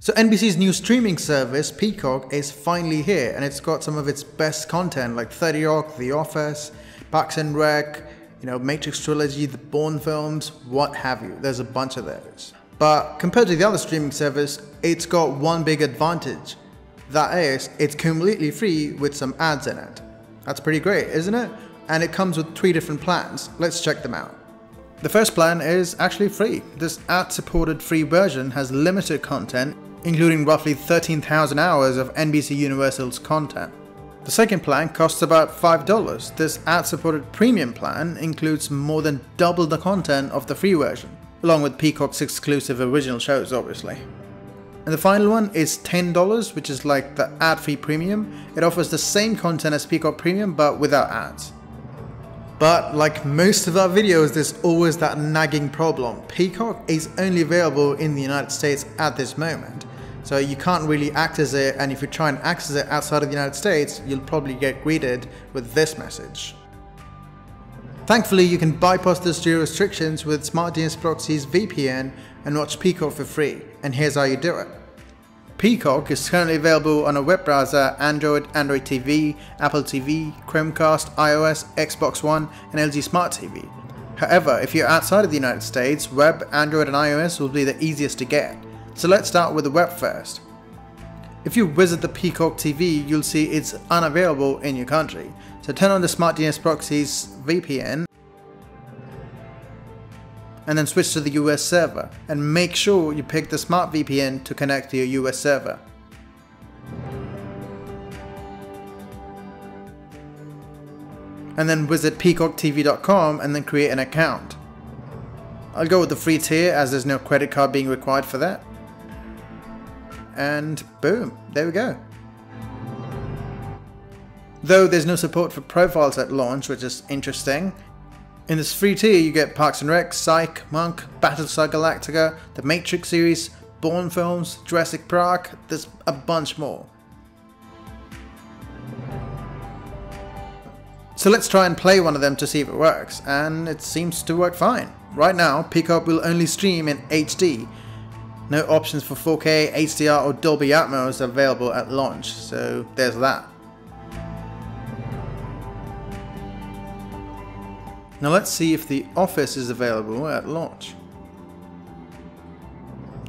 So NBC's new streaming service, Peacock, is finally here, and it's got some of its best content like 30 Rock, The Office, Parks and Rec, Matrix Trilogy, the Bourne films, what have you. There's a bunch of those. But compared to the other streaming service, it's got one big advantage. That is, it's completely free with some ads in it. That's pretty great, isn't it? And it comes with 3 different plans. Let's check them out. The first plan is actually free. This ad-supported free version has limited content, including roughly 13,000 hours of NBC Universal's content. The second plan costs about $5. This ad-supported premium plan includes more than double the content of the free version, along with Peacock's exclusive original shows, obviously. And the final one is $10, which is like the ad-free premium. It offers the same content as Peacock Premium, but without ads. But like most of our videos, there's always that nagging problem. Peacock is only available in the United States at this moment, so you can't really access it, and if you try and access it outside of the United States, you'll probably get greeted with this message. Thankfully, you can bypass those geo restrictions with SmartDNS Proxy's VPN and watch Peacock for free, and here's how you do it. Peacock is currently available on a web browser, Android, Android TV, Apple TV, Chromecast, iOS, Xbox One, and LG Smart TV. However, if you're outside of the United States, web, Android, and iOS will be the easiest to get. So let's start with the web first. If you visit the Peacock TV, you'll see it's unavailable in your country. So turn on the SmartDNS Proxy's VPN and then switch to the US server, and make sure you pick the Smart VPN to connect to your US server. And then visit peacocktv.com and then create an account. I'll go with the free tier as there's no credit card being required for that. And boom, there we go. Though there's no support for profiles at launch, which is interesting. In this free tier you get Parks and Rec, Psych, Monk, Battlestar Galactica, the Matrix series, Bourne films, Jurassic Park, there's a bunch more. So let's try and play one of them to see if it works, and it seems to work fine. Right now, Peacock will only stream in HD. No options for 4K, HDR or Dolby Atmos available at launch, so there's that. Now let's see if The Office is available at launch.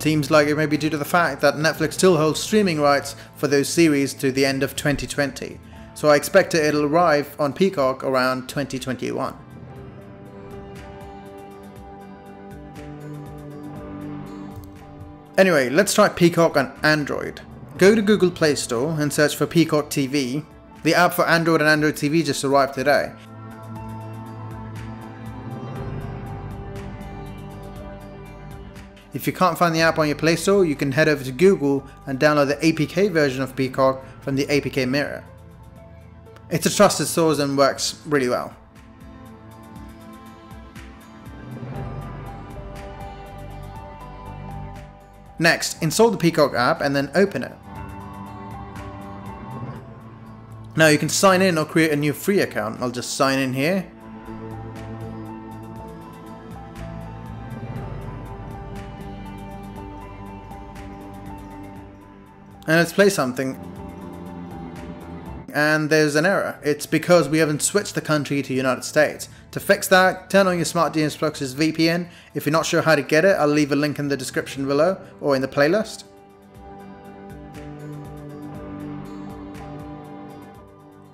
Seems like it may be due to the fact that Netflix still holds streaming rights for those series to the end of 2020, so I expect it'll arrive on Peacock around 2021. Anyway, let's try Peacock on Android. Go to Google Play Store and search for Peacock TV. The app for Android and Android TV just arrived today. If you can't find the app on your Play Store, you can head over to Google and download the APK version of Peacock from the APK Mirror. It's a trusted source and works really well. Next, install the Peacock app and then open it. Now you can sign in or create a new free account. I'll just sign in here. And let's play something. And there's an error. It's because we haven't switched the country to United States. To fix that, turn on your SmartDNS Proxy's VPN. If you're not sure how to get it, I'll leave a link in the description below or in the playlist.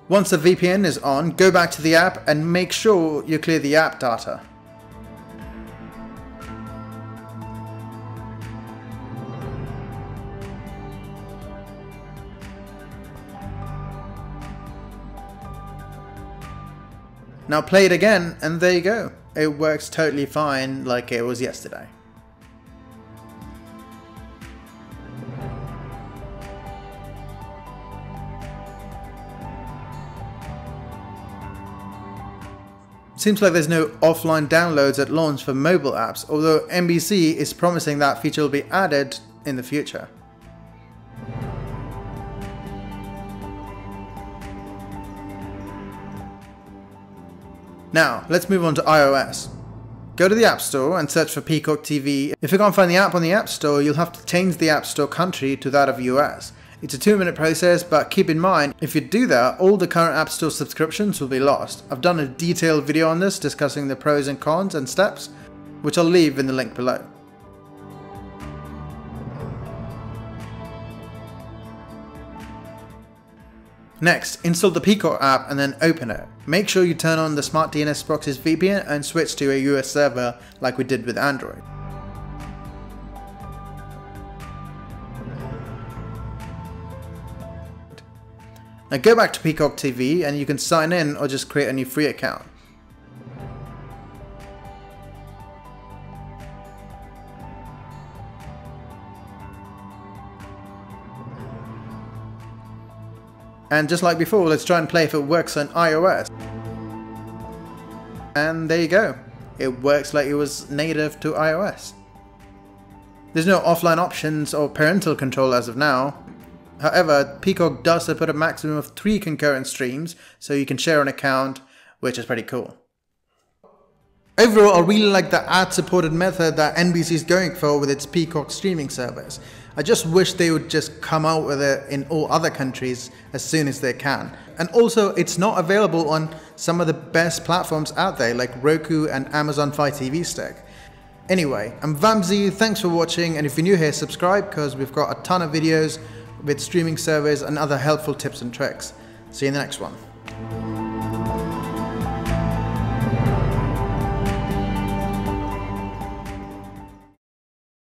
Once the VPN is on, go back to the app and make sure you clear the app data. Now play it again, and there you go. It works totally fine like it was yesterday. Seems like there's no offline downloads at launch for mobile apps, although NBC is promising that feature will be added in the future. Now, let's move on to iOS. Go to the App Store and search for Peacock TV. If you can't find the app on the App Store, you'll have to change the App Store country to that of US. It's a 2-minute process, but keep in mind, if you do that, all the current App Store subscriptions will be lost. I've done a detailed video on this discussing the pros and cons and steps, which I'll leave in the link below. Next, install the Peacock app and then open it. Make sure you turn on the Smart DNS Proxy's VPN and switch to a US server like we did with Android. Now go back to Peacock TV and you can sign in or just create a new free account. And just like before, let's try and play if it works on iOS. And there you go. It works like it was native to iOS. There's no offline options or parental control as of now. However, Peacock does support a maximum of 3 concurrent streams, so you can share an account, which is pretty cool. Overall, I really like the ad-supported method that NBC is going for with its Peacock streaming service. I just wish they would just come out with it in all other countries as soon as they can. And also, it's not available on some of the best platforms out there like Roku and Amazon Fire TV Stick. Anyway, I'm Vamsi, thanks for watching, and if you're new here, subscribe because we've got a ton of videos with streaming service and other helpful tips and tricks. See you in the next one.